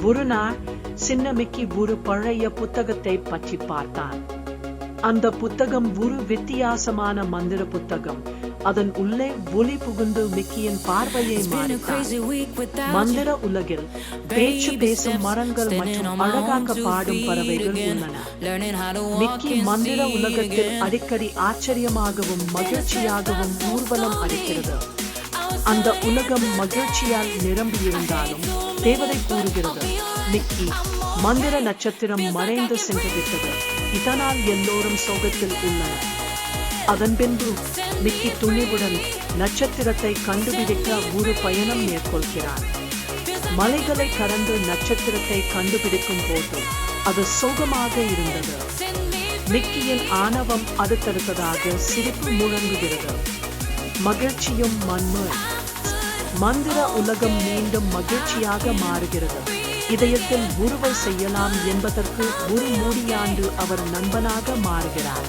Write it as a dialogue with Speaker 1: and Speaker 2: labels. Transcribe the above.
Speaker 1: ஒரு நாள் சின்ன மிக்கி ஒரு பழைய புத்தகத்தை பற்றி பார்த்தான். அந்த புத்தகம் ஒரு வித்தியாசமான மந்திர புத்தகம். அதன் உள்ளே ஒளி புகுந்து மிக்கியின் பார்வையை மாறினார். மந்திர உலகில் பேச்சு பேசும் மரங்கள் மற்றும் அழகாக பாடும் பறவைகள் உள்ளன. மிக்கி மந்திர உலகத்தில் அடிக்கடி ஆச்சரியமாகவும் மகிழ்ச்சியாகவும் ஊர்வலம் அளிக்கிறது. அந்த உலகம் மகிழ்ச்சியால் நிரம்பியிருந்தாலும் தேவதை கூறுகிறது, மிக்கி, மந்திர நட்சத்திரம் மறைந்து சென்றுவிட்டது. இதனால் எல்லோரும் சோகத்தில் உள்ளனர். அதன் பின்பு மிக்கி துணிவுடன் நட்சத்திரத்தை கண்டுபிடிக்க ஒரு பயணம் மேற்கொள்கிறார். மலைகளை கடந்து நட்சத்திரத்தை கண்டுபிடிக்கும் போது அது சோகமாக இருந்தது. மிக்கியின் ஆணவம் அடுத்தடுத்ததாக சிரிப்பு முழங்குகிறது. மகிழ்ச்சியும் மந்திர உலகம் மீண்டும் மகிழ்ச்சியாக மாறுகிறது. இதயத்தில் உருவை செய்யலாம் என்பதற்கு ஒரு மூடியாண்டு அவர் நண்பனாக மாறுகிறார்.